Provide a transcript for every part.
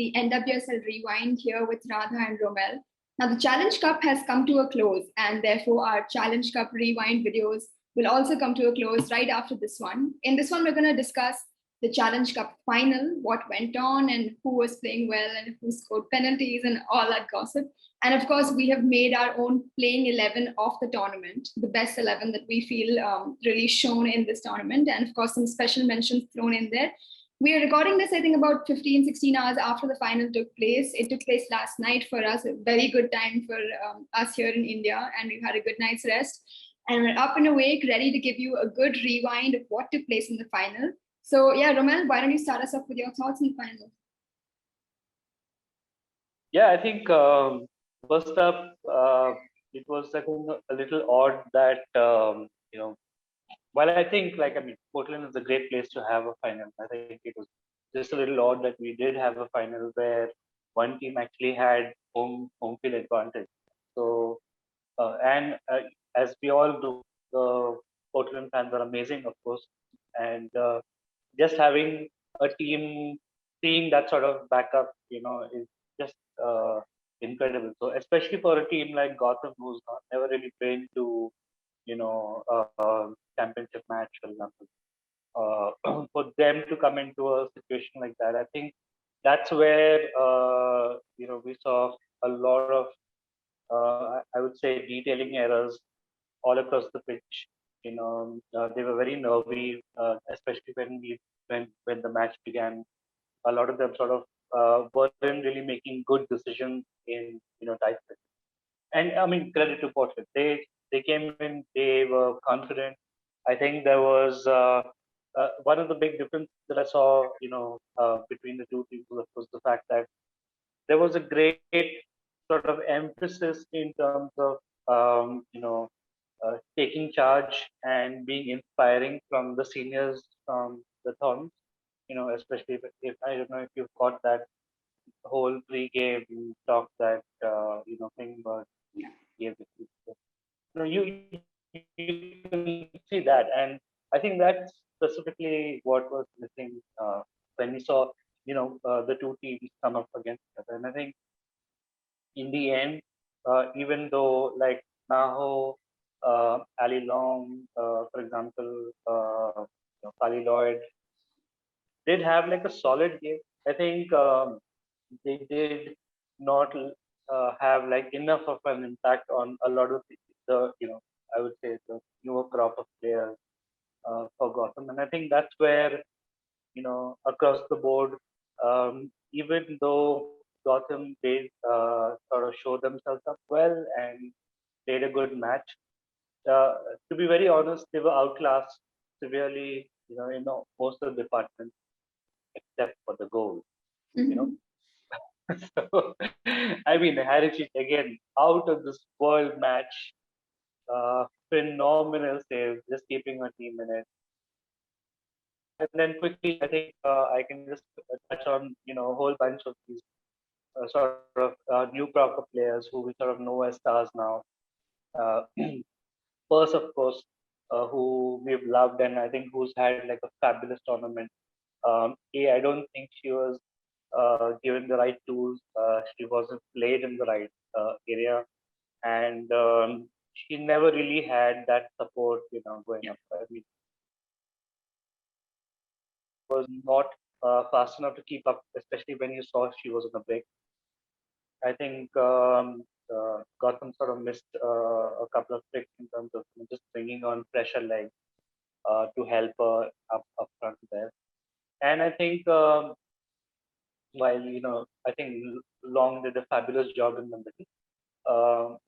the NWSL Rewind here with Radha and Romel. Now, the Challenge Cup has come to a close, and therefore our Challenge Cup Rewind videos will also come to a close right after this one. In this one, we're going to discuss the Challenge Cup final, what went on, and who was playing well, and who scored penalties, and all that gossip. And of course, we have made our own playing 11 of the tournament, the best 11 that we feel really shown in this tournament. And of course, some special mentions thrown in there. We are recording this, I think, about 15, 16 hours after the final took place. It took place last night for us, a very good time for us here in India, and we've had a good night's rest. And we're up and awake, ready to give you a good rewind of what took place in the final. So, yeah, Romel, why don't you start us off with your thoughts on the final? Yeah, I think first up, it was I think, a little odd that while I think Portland is a great place to have a final. I think it was just a little odd that we did have a final where one team actually had home field advantage. So as we all do, the Portland fans are amazing, of course, and just having a team seeing that sort of backup, is just incredible. So especially for a team like Gotham, who's never really been to championship match, for example, for them to come into a situation like that, I think that's where we saw a lot of I would say detailing errors all across the pitch. They were very nervy, especially when the match began. A lot of them sort of weren't really making good decisions in tight pitch. And I mean, credit to Portland. They came in, they were confident. I think there was one of the big differences that I saw, between the two teams was the fact that there was a great sort of emphasis in terms of taking charge and being inspiring from the seniors, from the Thorns. Especially if I don't know if you've caught that whole pre-game talk that Klingberg gave. You can see that, and I think that's specifically what was missing when we saw the two teams come up against each other. And I think in the end, even though like Naho, Ali Long, for example, Kali Lloyd did have like a solid game. I think they did not have like enough of an impact on a lot of the I would say the newer crop of players for Gotham, and I think that's where across the board, even though Gotham did sort of show themselves up well and played a good match. To be very honest, they were outclassed severely, in most of the departments except for the goal. So, I mean, Haricic again out of this world match, phenomenal save, just keeping a team in it. And then quickly, I think I can just touch on a whole bunch of these sort of new crop of players who we sort of know as stars now. First, of course, who we've loved and I think who's had like a fabulous tournament. I don't think she was given the right tools. She wasn't played in the right area, and she never really had that support, going up. I mean, was not fast enough to keep up, especially when you saw she was on a break. I think Gotham sort of missed a couple of tricks in terms of just bringing on pressure legs to help her up front there. And I think while I think Long did a fabulous job in the middle.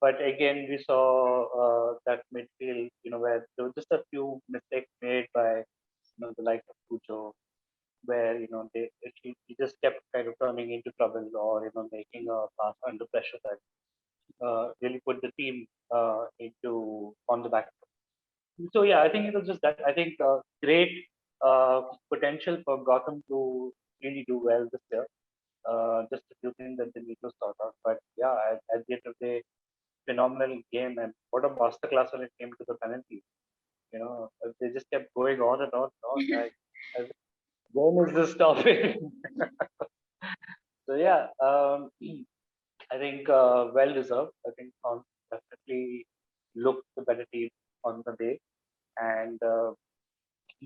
But again, we saw that midfield, where there were just a few mistakes made by the likes of Pujo, where he just kept kind of turning into trouble or making a pass under pressure that really put the team into on the back. So yeah, I think it was just that. I think great potential for Gotham to really do well this year. Just a few things that they need to sort out. But yeah, at the end of the day, phenomenal game, and what a masterclass when it came to the penalties. They just kept going on and on and on. Like, when is this stopping? So yeah, I think well deserved. I think Thorns definitely looked the better team on the day, and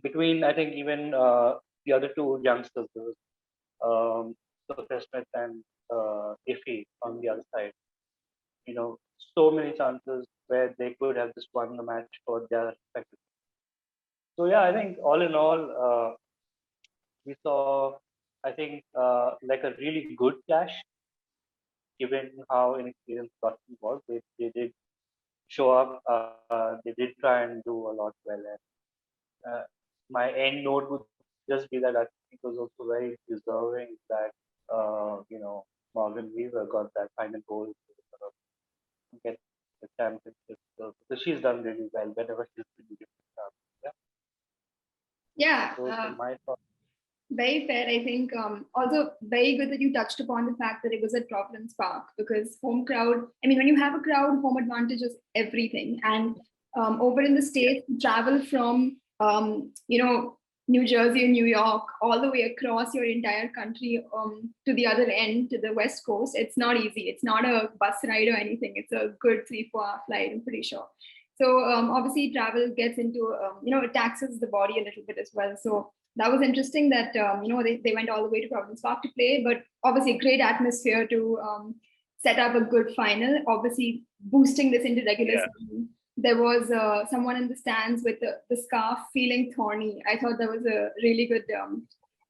between I think even the other two youngsters, there was Sophia Smith and Iffy on the other side. So many chances where they could have just won the match for their respective. So yeah, I think all in all, we saw, I think, like a really good clash, given how inexperienced Scotland was. They did show up. They did try and do a lot well. And my end note would just be that I think it was also very deserving that Morgan Weaver got that final goal to sort of get the championship. So because she's done really well whenever she's been given a chance. Yeah. Yeah, Those were my thoughts. very fair. I think also very good that you touched upon the fact that it was at Providence Park, because home crowd, I mean, when you have a crowd, home advantage is everything. And over in the States, travel from, New Jersey and New York all the way across your entire country to the other end, to the West Coast, it's not easy. It's not a bus ride or anything. It's a good 3-4 hour flight, I'm pretty sure. So obviously travel gets into, it taxes the body a little bit as well. So that was interesting that they went all the way to Providence Park to play, but obviously a great atmosphere to set up a good final. Obviously, boosting this into regular season. There was someone in the stands with the scarf feeling thorny. I thought that was a really good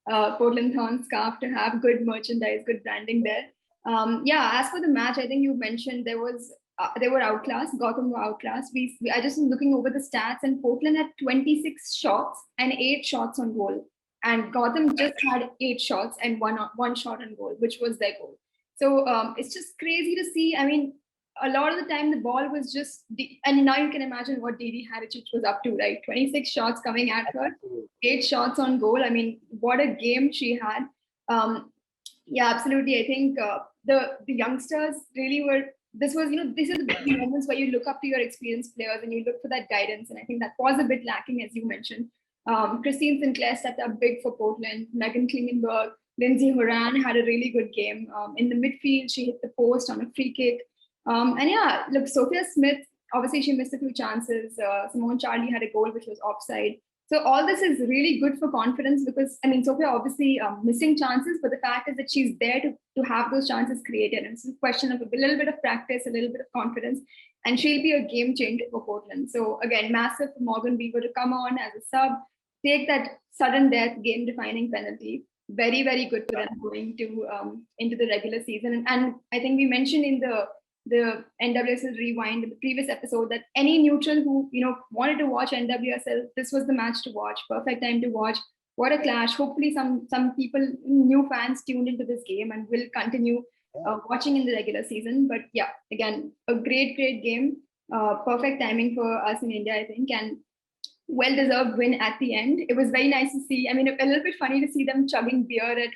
Portland Thorn scarf to have. Good merchandise, good branding there. As for the match, I think you mentioned they were outclassed. Gotham were outclassed. I just was looking over the stats, and Portland had 26 shots and 8 shots on goal, and Gotham just had 8 shots and one shot on goal, which was their goal. So it's just crazy to see. I mean, a lot of the time the ball was just, and now you can imagine what Didi Haricic was up to, right? 26 shots coming at her, 8 shots on goal. I mean, what a game she had. Yeah, absolutely. I think the youngsters really were. This was, these are the moments where you look up to your experienced players and you look for that guidance. And I think that was a bit lacking, as you mentioned. Christine Sinclair stepped up big for Portland. Megan Klingenberg, Lindsay Horan had a really good game. In the midfield, she hit the post on a free kick. Look, Sophia Smith, obviously she missed a few chances. Simone Charlie had a goal which was offside. So all this is really good for confidence, because, I mean, Sophia obviously missing chances, but the fact is that she's there to have those chances created. And it's a question of a little bit of practice, a little bit of confidence, and she'll be a game changer for Portland. So again, massive for Morgan Weaver to come on as a sub, take that sudden death game-defining penalty. Very, very good for them going to into the regular season. And I think we mentioned in the NWSL Rewind in the previous episode that any neutral who wanted to watch NWSL, this was the match to watch. Perfect time to watch. What a clash! Hopefully, some people, new fans, tuned into this game and will continue watching in the regular season. But yeah, again, a great game. Perfect timing for us in India, I think, and well-deserved win at the end. It was very nice to see. I mean, a little bit funny to see them chugging beer at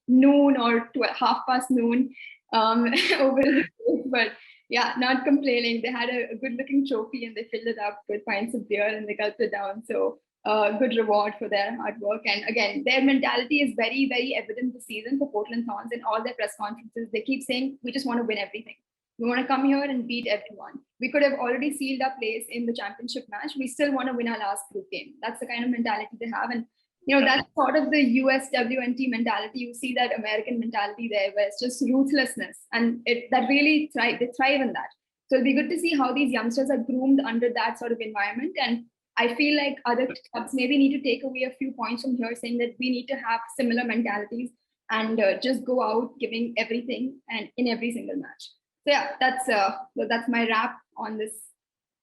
noon or 12:30 over the place, but yeah, not complaining. They had a good-looking trophy and they filled it up with pints of beer and they gulped it down. So good reward for their hard work. And again, their mentality is very, very evident this season for Portland Thorns. In all their press conferences, they keep saying, we just want to win everything. We want to come here and beat everyone. We could have already sealed our place in the championship match. We still want to win our last group game. That's the kind of mentality they have. And that's sort of the USWNT mentality. You see that American mentality there, where it's just ruthlessness, and that really they thrive in that. So it'll be good to see how these youngsters are groomed under that sort of environment. And I feel like other clubs maybe need to take away a few points from here, saying that we need to have similar mentalities and just go out giving everything and in every single match. So yeah, that's my wrap on this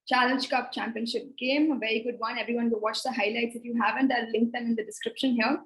Challenge Cup Championship game. A very good one. Everyone go watch the highlights if you haven't. I'll link them in the description here.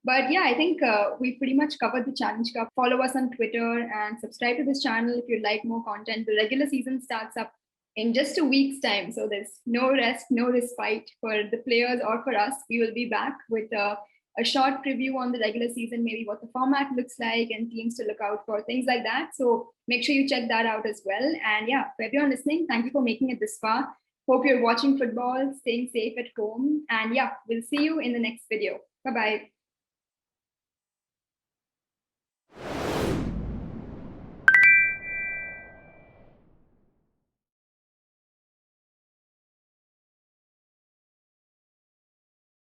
But yeah, I think we pretty much covered the Challenge Cup. Follow us on Twitter and subscribe to this channel if you'd like more content. The regular season starts up in just a week's time. So there's no rest, no respite for the players or for us. We will be back with a short preview on the regular season, maybe what the format looks like and teams to look out for, things like that. So make sure you check that out as well. And yeah, for everyone listening, thank you for making it this far. Hope you're watching football, staying safe at home. And yeah, we'll see you in the next video. Bye-bye.